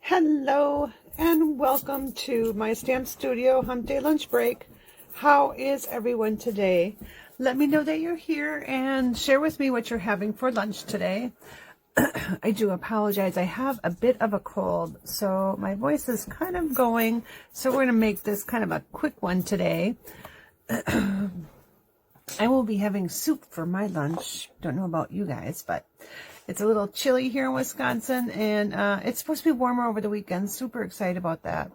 Hello and welcome to my stamp studio hump day lunch break. How is everyone today? Let me know that you're here and share with me what you're having for lunch today. I do apologize. I have a bit of a cold, so my voice is kind of going. So we're going to make this kind of a quick one today. I will be having soup for my lunch. Don't know about you guys, but it's a little chilly here in Wisconsin, and it's supposed to be warmer over the weekend. Super excited about that.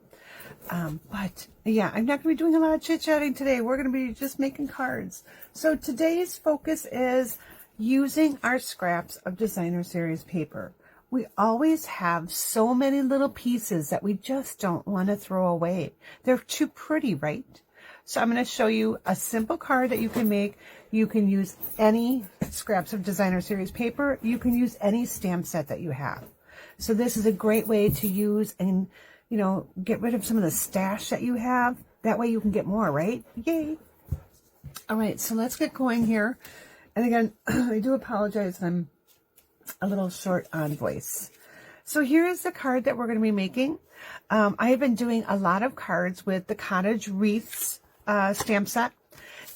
But yeah, I'm not going to be doing a lot of chit-chatting today. We're going to be just making cards. So today's focus is using our scraps of designer series paper. We always have so many little pieces that we just don't want to throw away. They're too pretty, right? So I'm going to show you a simple card that you can make. You can use any scraps of designer series paper. You can use any stamp set that you have. So this is a great way to use and, you know, get rid of some of the stash that you have. That way you can get more, right? Yay. All right, so let's get going here. And again, I do apologize. I'm a little short on voice. So here is the card that we're going to be making. I have been doing a lot of cards with the Cottage Wreaths stamp set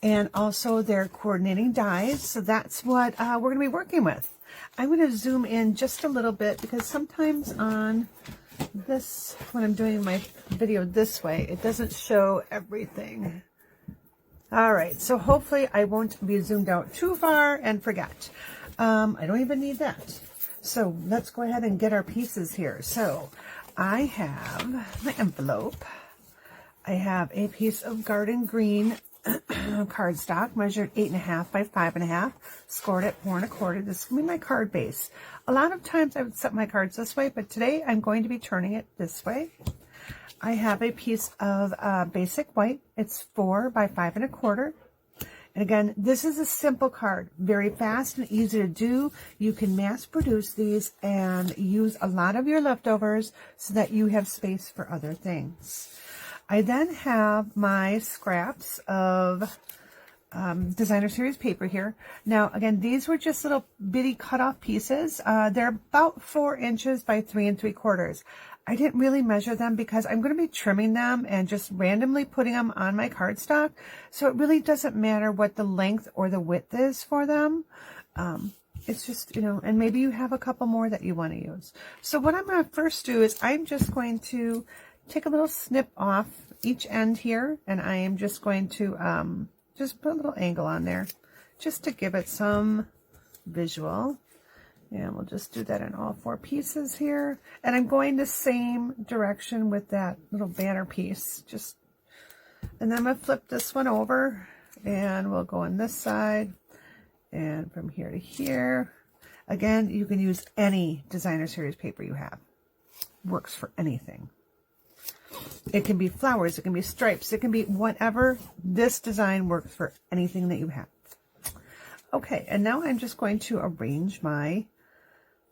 and also their coordinating dies. So that's what we're going to be working with. I'm going to zoom in just a little bit because sometimes on this, when I'm doing my video this way, it doesn't show everything. All right, so hopefully I won't be zoomed out too far and forget. I don't even need that. So let's go ahead and get our pieces here. So I have my envelope. I have a piece of garden green cardstock measured 8.5 by 5.5, scored at 4 1/4. This is going to be my card base. A lot of times I would set my cards this way, but today I'm going to be turning it this way. I have a piece of basic white. It's 4 by 5 1/4. And again, this is a simple card, very fast and easy to do. You can mass produce these and use a lot of your leftovers so that you have space for other things. I then have my scraps of designer series paper here. Now, again, these were just little bitty cut-off pieces. They're about 4 inches by 3 3/4. I didn't really measure them because I'm going to be trimming them and just randomly putting them on my cardstock. So it really doesn't matter what the length or the width is for them. It's just, you know, and maybe you have a couple more that you want to use. So what I'm going to first do is I'm just going to take a little snip off each end here, and I am just going to just put a little angle on there just to give it some visual. And we'll just do that in all 4 pieces here. And I'm going the same direction with that little banner piece. And then I'm going to flip this one over, and we'll go on this side and from here to here. Again, you can use any designer series paper you have. Works for anything. It can be flowers, it can be stripes, it can be whatever. This design works for anything that you have. Okay, and now I'm just going to arrange my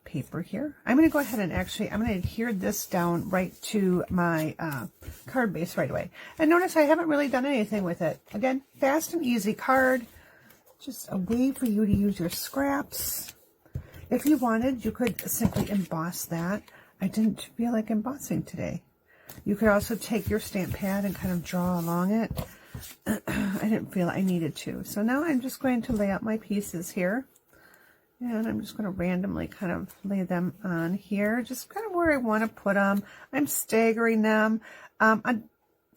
paper here. I'm going to go ahead and actually, I'm going to adhere this down right to my card base right away. And notice I haven't really done anything with it. Again, fast and easy card. Just a way for you to use your scraps. If you wanted, you could simply emboss that. I didn't feel like embossing today. You could also take your stamp pad and kind of draw along it. I didn't feel I needed to. So now I'm just going to lay out my pieces here. And I'm just going to randomly kind of lay them on here, just kind of where I want to put them. I'm staggering them. On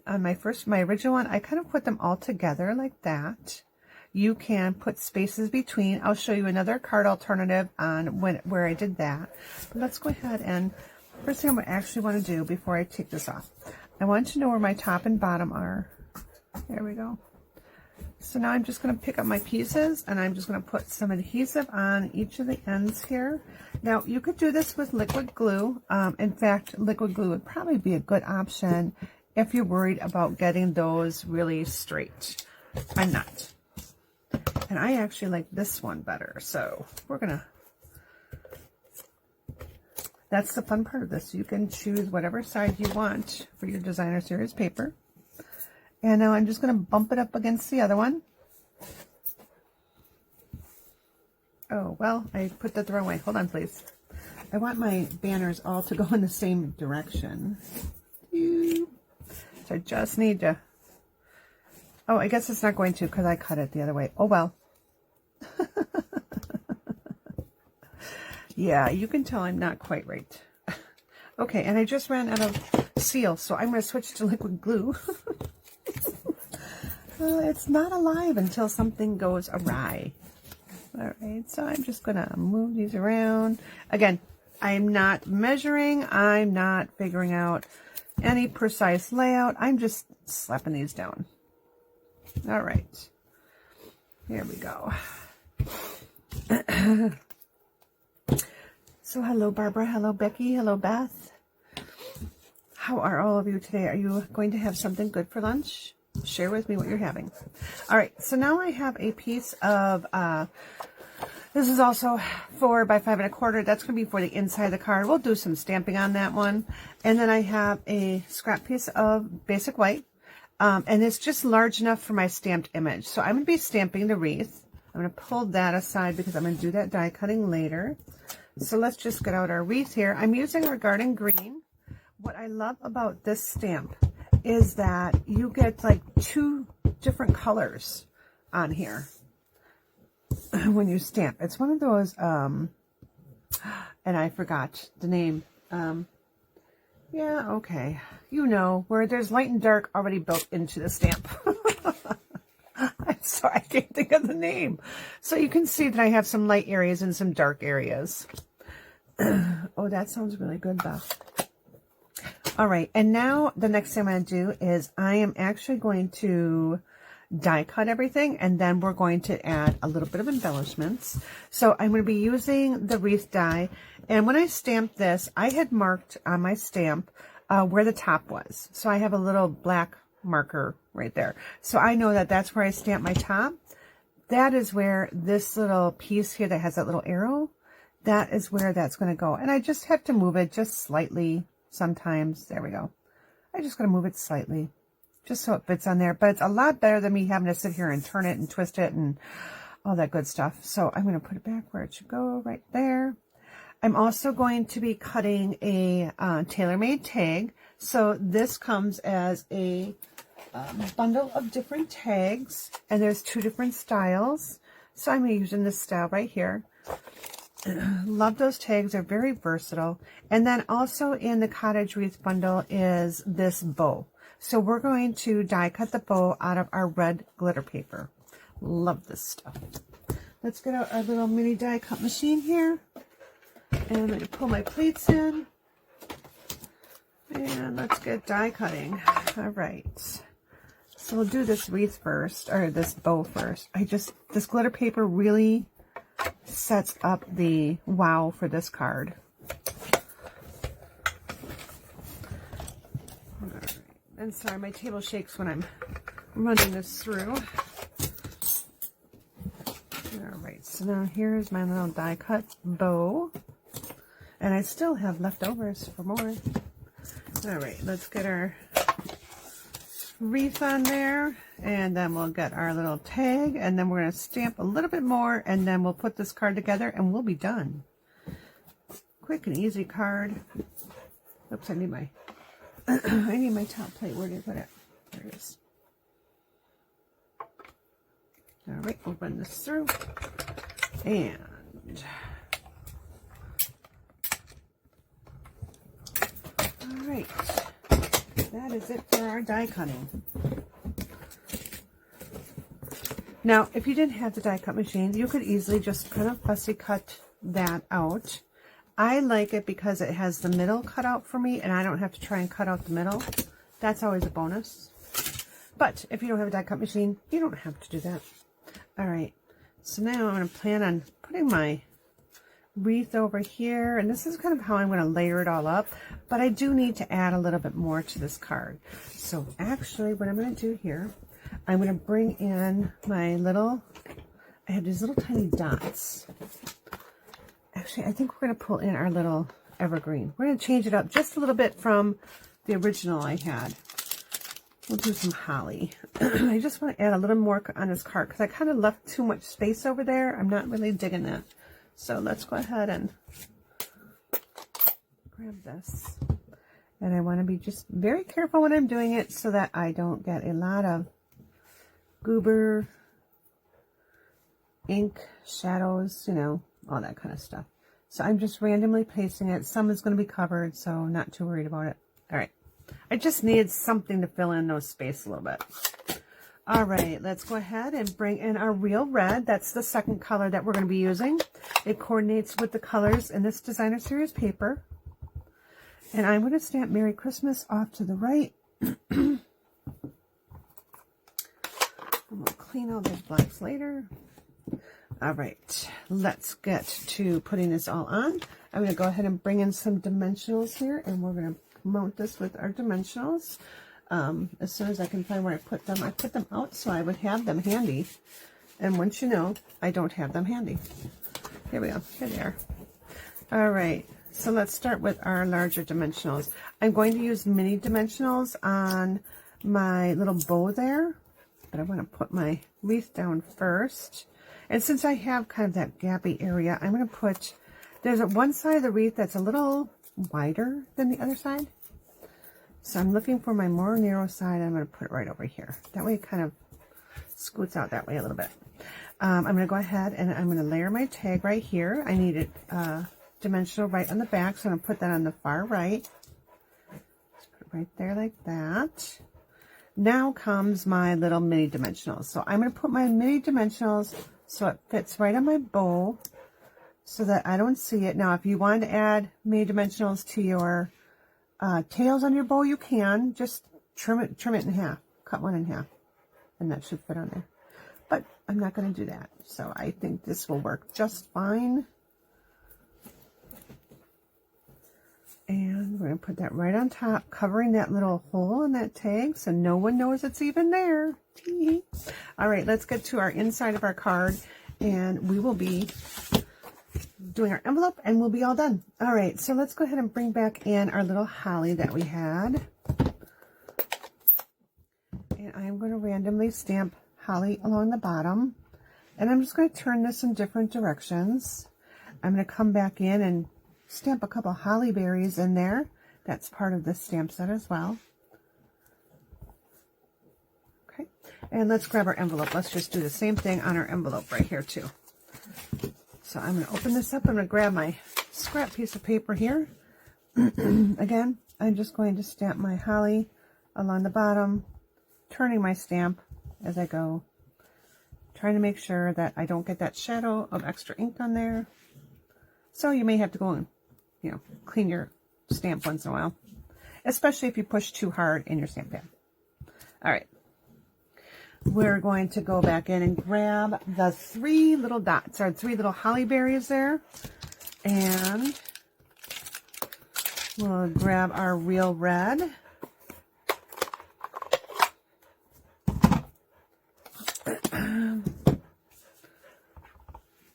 my original one, I kind of put them all together like that. You can put spaces between. I'll show you another card alternative on where I did that. But let's go ahead and first thing I actually want to do before I take this off, I want to know where my top and bottom are. There we go. So now I'm just going to pick up my pieces, and I'm just going to put some adhesive on each of the ends here. Now, you could do this with liquid glue. In fact, liquid glue would probably be a good option if you're worried about getting those really straight. I'm not. And I actually like this one better. So we're going to... That's the fun part of this. You can choose whatever side you want for your designer series paper. And now I'm just going to bump it up against the other one. Oh, well, I put that the wrong way. Hold on, please. I want my banners all to go in the same direction. So I just need to, oh, I guess it's not going to because I cut it the other way. Oh, well. Yeah, you can tell I'm not quite right. Okay, and I just ran out of seal, so I'm going to switch to liquid glue. It's not alive until something goes awry. All right, so I'm just going to move these around. Again, I'm not measuring. I'm not figuring out any precise layout. I'm just slapping these down. All right. Here we go. So hello, Barbara. Hello, Becky. Hello, Beth. How are all of you today? Are you going to have something good for lunch? Share with me what you're having. All right, so now I have a piece of, this is also 4 by 5 1/4. That's going to be for the inside of the card. We'll do some stamping on that one. And then I have a scrap piece of basic white. And it's just large enough for my stamped image. So I'm going to be stamping the wreath. I'm going to pull that aside because I'm going to do that die cutting later. So let's just get out our wreath here. I'm using our garden green. What I love about this stamp is that you get like 2 different colors on here when you stamp. It's one of those, and I forgot the name. Yeah, okay. You know, where there's light and dark already built into the stamp. I'm sorry, I can't think of the name. So you can see that I have some light areas and some dark areas. Oh, that sounds really good, Beth. All right, and now the next thing I'm going to do is I am actually going to die cut everything, and then we're going to add a little bit of embellishments. So I'm going to be using the wreath die, and when I stamped this, I had marked on my stamp where the top was. So I have a little black marker right there. So I know that that's where I stamped my top. That is where this little piece here that has that little arrow, that is where that's going to go. And I just have to move it just slightly sometimes. There we go. I just got to move it slightly just so it fits on there. But it's a lot better than me having to sit here and turn it and twist it and all that good stuff. So I'm going to put it back where it should go, right there. I'm also going to be cutting a tailor-made tag. So this comes as a bundle of different tags, and there's 2 different styles. So I'm using this style right here. Love those tags. They're very versatile. And then also in the cottage wreath bundle is this bow. So we're going to die cut the bow out of our red glitter paper. Love this stuff. Let's get out our little mini die cut machine here. And I'm going to pull my pleats in. And let's get die cutting. All right. So we'll do this wreath first, or this bow first. This glitter paper really sets up the wow for this card. All right. And sorry, my table shakes when I'm running this through. All right, so now here's my little die cut bow. And I still have leftovers for more. All right, let's get our wreath on there, and then we'll get our little tag, and then we're going to stamp a little bit more, and then we'll put this card together and we'll be done. Quick and easy card. Oops, I need my I need my top plate. Where did I put it? There it is. All right, we'll run this through, and all right, that is it for our die cutting. Now, if you didn't have the die cut machine, you could easily just kind of fussy cut that out. I like it because it has the middle cut out for me, and I don't have to try and cut out the middle. That's always a bonus. But if you don't have a die cut machine, you don't have to do that. All right, so now I'm going to plan on putting my wreath over here, and this is kind of how I'm going to layer it all up, but I do need to add a little bit more to this card. So actually what I'm going to do here, I'm going to bring in my little, I have these little tiny dots. Actually, I think we're going to pull in our little evergreen. We're going to change it up just a little bit from the original I had. We'll do some holly. I just want to add a little more on this card because I kind of left too much space over there. I'm not really digging that. So let's go ahead and grab this. And I want to be just very careful when I'm doing it so that I don't get a lot of goober, ink, shadows, you know, all that kind of stuff. So I'm just randomly placing it. Some is going to be covered, so not too worried about it. All right. I just needed something to fill in those space a little bit. All right, let's go ahead and bring in our real red. That's the second color that we're going to be using. It coordinates with the colors in this designer series paper. And I'm going to stamp Merry Christmas off to the right. I'm going to clean all those blacks later. All right, let's get to putting this all on. I'm going to go ahead and bring in some dimensionals here, and we're going to mount this with our dimensionals. As soon as I can find where I put them out so I would have them handy. And once you know, I don't have them handy. Here we go. Here they are. All right. So let's start with our larger dimensionals. I'm going to use mini dimensionals on my little bow there, but I want to put my wreath down first. And since I have kind of that gappy area, I'm going to put, there's one side of the wreath that's a little wider than the other side. So I'm looking for my more narrow side. I'm going to put it right over here. That way it kind of scoots out that way a little bit. I'm going to go ahead and I'm going to layer my tag right here. I need it dimensional right on the back, so I'm going to put that on the far right. Just put it right there like that. Now comes my little mini dimensionals. So I'm going to put my mini dimensionals so it fits right on my bow so that I don't see it. Now, if you want to add mini dimensionals to your tails on your bow, you can. Just trim it in half. Cut one in half. And that should fit on there. But I'm not going to do that. So I think this will work just fine. And we're going to put that right on top, covering that little hole in that tag so no one knows it's even there. All right, let's get to our inside of our card, and we will be doing our envelope, and we'll be all done. All right, so let's go ahead and bring back in our little holly that we had. And I am going to randomly stamp holly along the bottom. And I'm just going to turn this in different directions. I'm going to come back in and stamp a couple holly berries in there. That's part of this stamp set as well. Okay, and let's grab our envelope. Let's just do the same thing on our envelope right here too. So I'm going to open this up. I'm going to grab my scrap piece of paper here. Again, I'm just going to stamp my holly along the bottom, turning my stamp as I go, trying to make sure that I don't get that shadow of extra ink on there. So you may have to go and, you know, clean your stamp once in a while, especially if you push too hard in your stamp pad. All right. We're going to go back in and grab the 3 little dots, or 3 little holly berries there. And we'll grab our real red.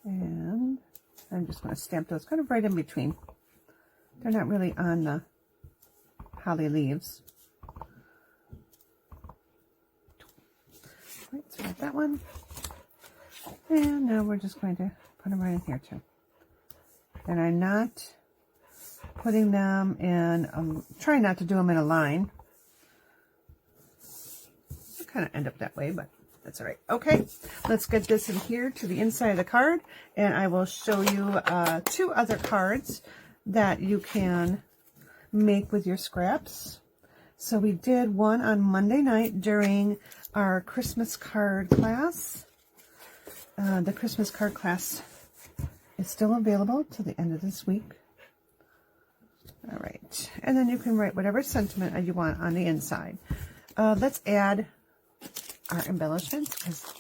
And I'm just going to stamp those kind of right in between. They're not really on the holly leaves. Right, so got that one. And now we're just going to put them right in here too. And I'm not putting them in, trying not to do them in a line. I kind of end up that way, but that's all right. Okay, let's get this in here to the inside of the card, and I will show you 2 other cards that you can make with your scraps. So we did one on Monday night during our Christmas card class. The Christmas card class is still available till the end of this week. All right, and then you can write whatever sentiment you want on the inside. Let's add our embellishments, because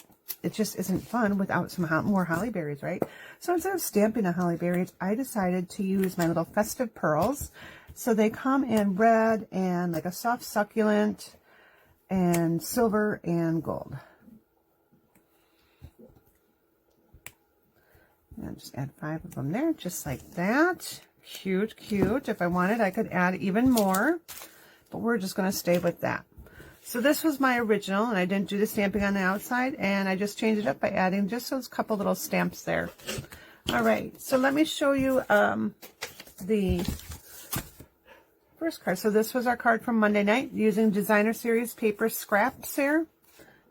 it just isn't fun without some more holly berries, right? So instead of stamping the holly berries, I decided to use my little festive pearls. So they come in red and like a soft succulent and silver and gold. And just add 5 of them there, just like that. Cute, cute. If I wanted, I could add even more, but we're just going to stay with that. So this was my original, and I didn't do the stamping on the outside, and I just changed it up by adding just those couple little stamps there. All right, so let me show you the first card. So this was our card from Monday night using Designer Series paper scraps here.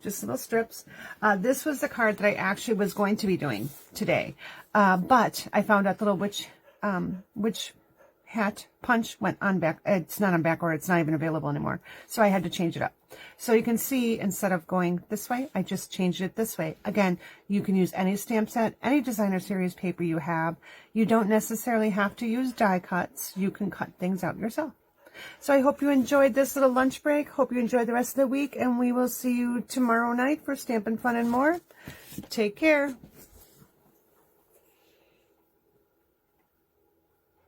Just little strips. This was the card that I actually was going to be doing today. But I found out the little witch hat punch went on back. It's not on back order. It's not even available anymore. So I had to change it up. So you can see instead of going this way, I just changed it this way. Again, you can use any stamp set, any Designer Series paper you have. You don't necessarily have to use die cuts. You can cut things out yourself. So I hope you enjoyed this little lunch break. Hope you enjoyed the rest of the week, and we will see you tomorrow night for Stampin' Fun and more. Take care.